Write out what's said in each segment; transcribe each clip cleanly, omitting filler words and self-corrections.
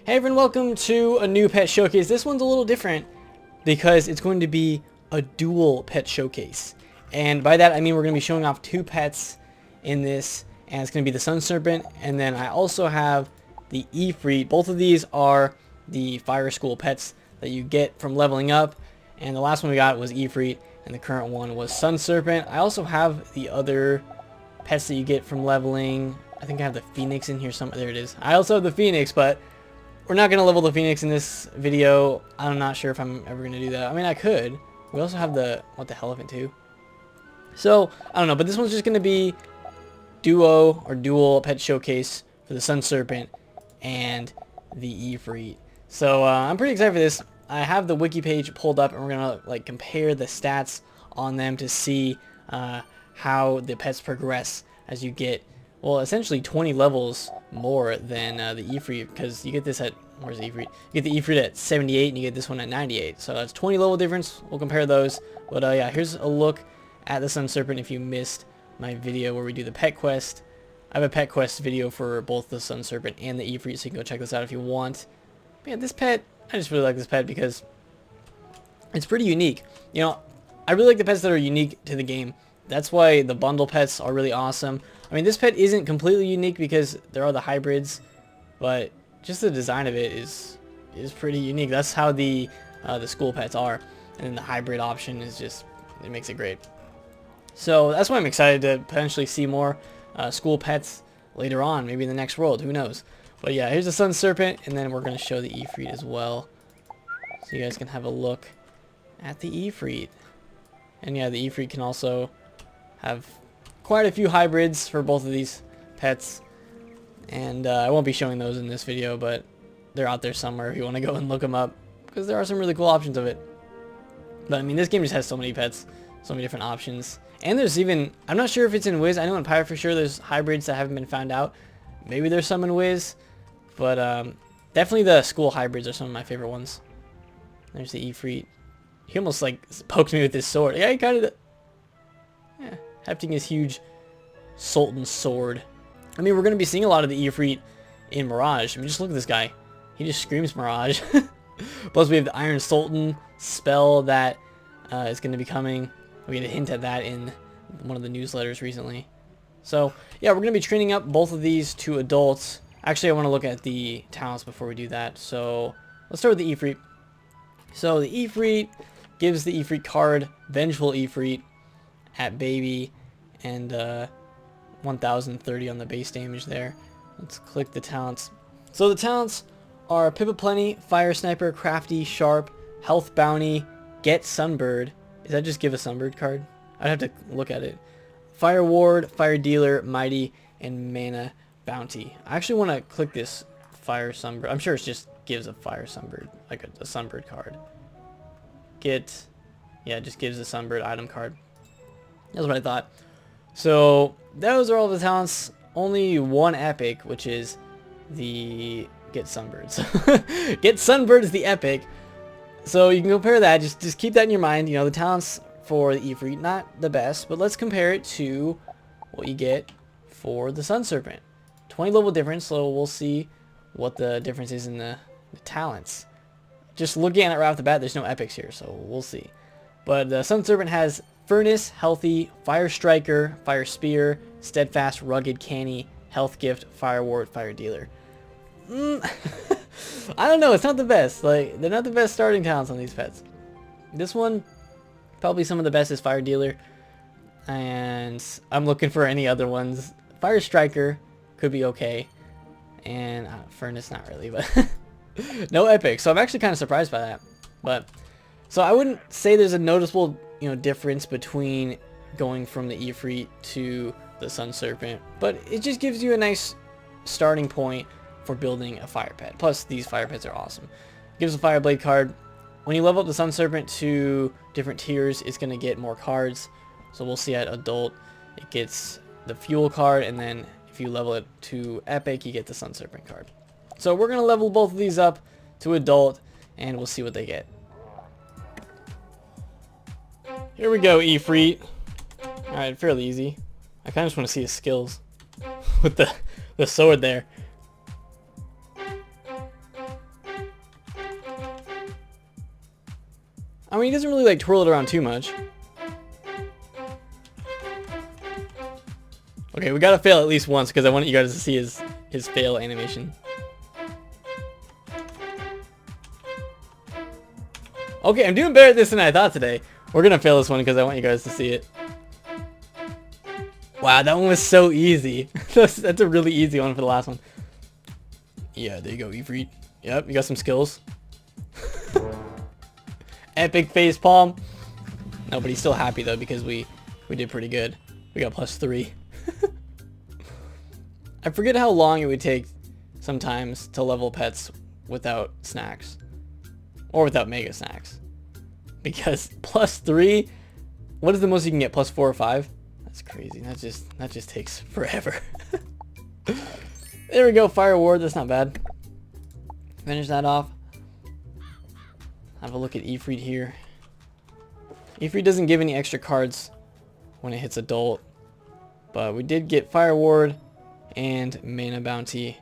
Hey everyone, welcome to a new pet showcase. This one's a little different because it's going to be a dual pet showcase. And by that I mean we're going to be showing off two pets in this, and it's going to be the Sun Serpent, and then I also have the Efreet. Both of these are the fire school pets that you get from leveling up, and the last one we got was Efreet, and the current one was Sun Serpent. I also have the other pets that you get from leveling. I think I have the Phoenix in here somewhere. There it is. I also have the Phoenix, but we're not going to level the Phoenix in this video. I'm not sure if I'm ever going to do that. I mean, I could. We also have the, what, the Elephant too. So, I don't know, but this one's just going to be duo or dual pet showcase for the Sun Serpent and the Efreet. So, I'm pretty excited for this. I have the wiki page pulled up, and we're going to like compare the stats on them to see how the pets progress as you get, well, essentially 20 levels more than the Efreet, because you get this at, where's the Efreet? You get the Efreet at 78 and you get this one at 98. So that's 20 level difference. We'll compare those. But yeah, here's a look at the Sun Serpent if you missed my video where we do the pet quest. I have a pet quest video for both the Sun Serpent and the Efreet, so you can go check this out if you want. But yeah, this pet, I just really like this pet because it's pretty unique. You know, I really like the pets that are unique to the game. That's why the bundle pets are really awesome. I mean, this pet isn't completely unique because there are the hybrids, but just the design of it is pretty unique. That's how the school pets are, and then the hybrid option is just, it makes it great. So that's why I'm excited to potentially see more school pets later on, maybe in the next world, who knows. But yeah, here's the Sun Serpent, and then we're going to show the Efreet as well, so you guys can have a look at the Efreet. And yeah, the Efreet can also have quite a few hybrids for both of these pets, and I won't be showing those in this video, but they're out there somewhere if you want to go and look them up, because there are some really cool options of it. But I mean, this game just has so many pets, so many different options, and there's even, I'm not sure if it's in Wiz. I know in Pirate for sure there's hybrids that haven't been found out. Maybe there's some in Wiz, but definitely the school hybrids are some of my favorite ones. There's the Efreet. He almost like poked me with his sword. Yeah, he kind of, yeah, hefting his huge Sultan sword. I mean, we're going to be seeing a lot of the Efreet in Mirage. I mean, just look at this guy. He just screams Mirage. Plus, we have the Iron Sultan spell that is going to be coming. We had a hint at that in one of the newsletters recently. So, yeah, we're going to be training up both of these to adults. Actually, I want to look at the talents before we do that. So, let's start with the Efreet. So, the Efreet gives the Efreet card, Vengeful Efreet, at baby, and 1030 on the base damage there. Let's click the talents. So the talents are Pip Plenty, Fire Sniper, Crafty, Sharp, Health Bounty, Get Sunbird. Is that just give a Sunbird card? I'd have to look at it. Fire Ward, Fire Dealer, Mighty, and Mana Bounty. I actually want to click this Fire Sunbird. I'm sure it just gives a Fire Sunbird, like a Sunbird card. Get, yeah, it just gives a Sunbird item card. That's what I thought. So those are all the talents. Only one epic, which is the Get Sunbirds. Get Sunbird is the epic. So you can compare that. Just keep that in your mind. You know, the talents for the Efreet, not the best, but let's compare it to what you get for the Sun Serpent. 20 level difference, so we'll see what the difference is in the talents. Just looking at it right off the bat, there's no epics here, so we'll see. But the Sun Serpent has Furnace, Healthy, Fire Striker, Fire Spear, Steadfast, Rugged, Canny, Health Gift, Fire Ward, Fire Dealer. I don't know, it's not the best. Like, they're not the best starting talents on these pets. This one, probably some of the best is Fire Dealer, and I'm looking for any other ones. Fire Striker could be okay, and Furnace not really, but no epic. So I'm actually kind of surprised by that. But so I wouldn't say there's a noticeable, you know, difference between going from the Efreet to the Sun Serpent, but it just gives you a nice starting point for building a fire pet. Plus, these fire pets are awesome. Gives a Fire Blade card. When you level up the Sun Serpent to different tiers, it's going to get more cards. So we'll see at adult, it gets the Fuel card, and then if you level it to epic, you get the Sun Serpent card. So we're going to level both of these up to adult, and we'll see what they get. Here we go, Efreet. Alright, fairly easy. I kind of just want to see his skills with the sword there. I mean, he doesn't really like twirl it around too much. Okay, we gotta fail at least once because I want you guys to see his fail animation. Okay, I'm doing better at this than I thought today. We're gonna fail this one because I want you guys to see it. Wow, that one was so easy. That's a really easy one for the last one. Yeah, there you go, Efreet. Yep, you got some skills. Epic face palm. No, but he's still happy though because we did pretty good. We got +3. I forget how long it would take sometimes to level pets without snacks. Or without mega snacks. Because +3, what is the most you can get? +4 or 5? That's crazy. That just takes forever. There we go, fire ward, that's not bad. Finish that off. Have a look at Efreet here. Efreet doesn't give any extra cards when it hits adult. But we did get fire ward and mana bounty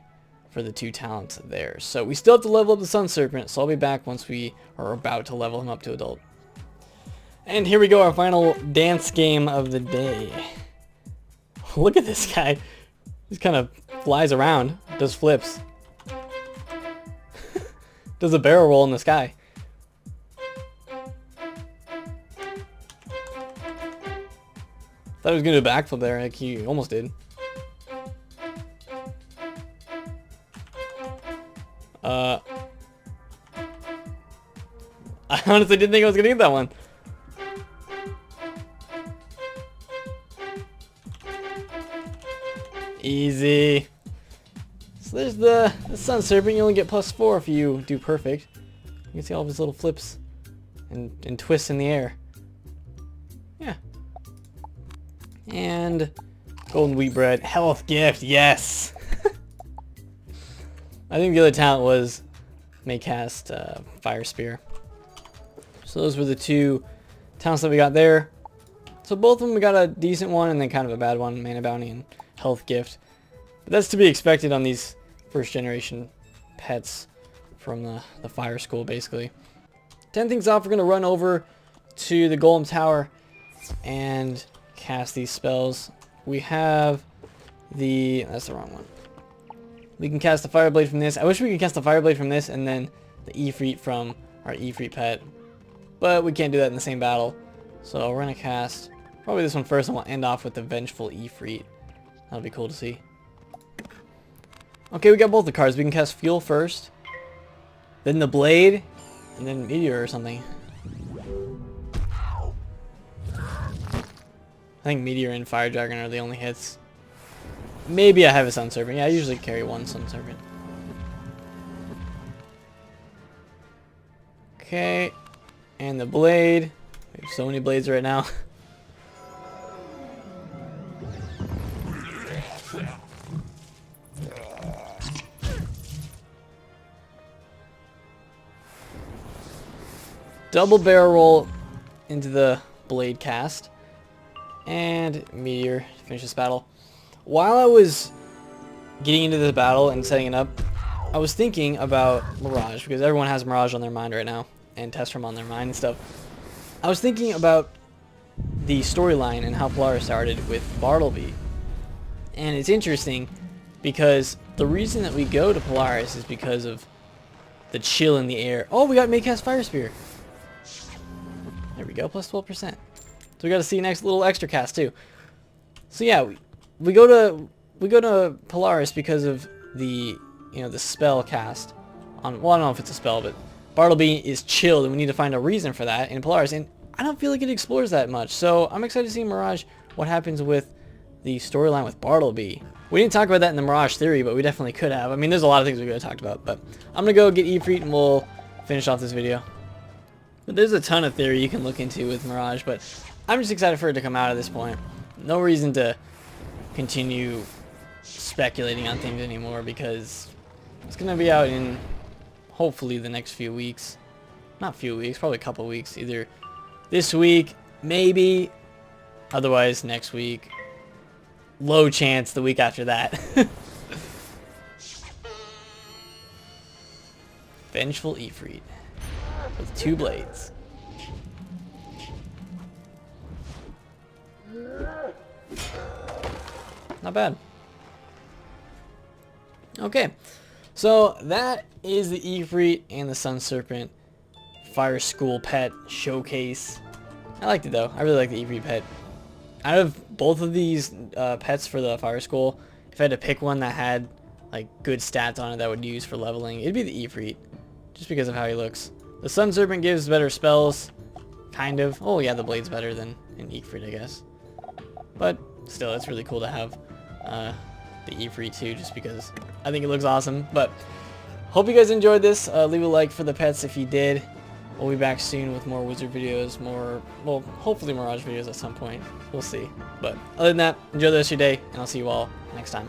for the 2 talents there. So we still have to level up the Sun Serpent, so I'll be back once we are about to level him up to adult. And here we go, our final dance game of the day. Look at this guy. He just kind of flies around, does flips. Does a barrel roll in the sky. Thought he was gonna do a backflip there, like he almost did. I honestly didn't think I was gonna get that one. Easy. So there's the Sun Serpent. You only get +4 if you do perfect. You can see all of his little flips and twists in the air. Yeah. And golden wheat bread. Health gift, yes! I think the other talent was may cast Fire Spear. So those were the 2 talents that we got there. So both of them we got a decent one and then kind of a bad one, mana bounty and health gift. But that's to be expected on these first generation pets from the fire school basically. To end things off, we're going to run over to the Golem Tower and cast these spells. We have that's the wrong one. We can cast the Fire Blade from this. I wish we could cast the Fire Blade from this and then the Efreet from our Efreet pet. But we can't do that in the same battle. So we're going to cast probably this one first and we'll end off with the Vengeful Efreet. That'll be cool to see. Okay, we got both the cards. We can cast Fuel first. Then the Blade. And then Meteor or something. I think Meteor and Fire Dragon are the only hits. Maybe I have a Sun Serpent. Yeah, I usually carry one Sun Serpent. Okay. And the Blade. We have so many blades right now. Double barrel roll into the Blade cast. And Meteor to finish this battle. While I was getting into this battle and setting it up, I was thinking about Mirage, because everyone has Mirage on their mind right now, and Testrum on their mind and stuff. I was thinking about the storyline and how Polaris started with Bartleby. And it's interesting, because the reason that we go to Polaris is because of the chill in the air. Oh, we got Maycast Fire Spear. There we go, plus 12%. So we got to see next little extra cast too. So yeah, we go to Polaris because of the the spell cast on. Well, I don't know if it's a spell, but Bartleby is chilled, and we need to find a reason for that in Polaris. And I don't feel like it explores that much. So I'm excited to see Mirage what happens with the storyline with Bartleby. We didn't talk about that in the Mirage theory, but we definitely could have. I mean, there's a lot of things we could have talked about, but I'm gonna go get Efreet and we'll finish off this video. But there's a ton of theory you can look into with Mirage, but I'm just excited for it to come out at this point. No reason to continue speculating on things anymore because it's going to be out in hopefully the next few weeks. Not few weeks, probably a couple weeks. Either this week, maybe, otherwise next week. Low chance the week after that. Vengeful Efreet with 2 blades. Not bad. Okay, so that is the Efreet and the Sun Serpent Fire School pet showcase. I liked it though. I really like the Efreet pet. Out of both of these pets for the Fire School, if I had to pick one that had like good stats on it that I would use for leveling, it'd be the Efreet, just because of how he looks. The Sun Serpent gives better spells, kind of. Oh yeah, the blade's better than an Efreet, I guess. But still, it's really cool to have the Efreet too, just because I think it looks awesome. But hope you guys enjoyed this. Leave a like for the pets if you did. We'll be back soon with more wizard videos, well, hopefully Mirage videos at some point. We'll see. But other than that, enjoy the rest of your day, and I'll see you all next time.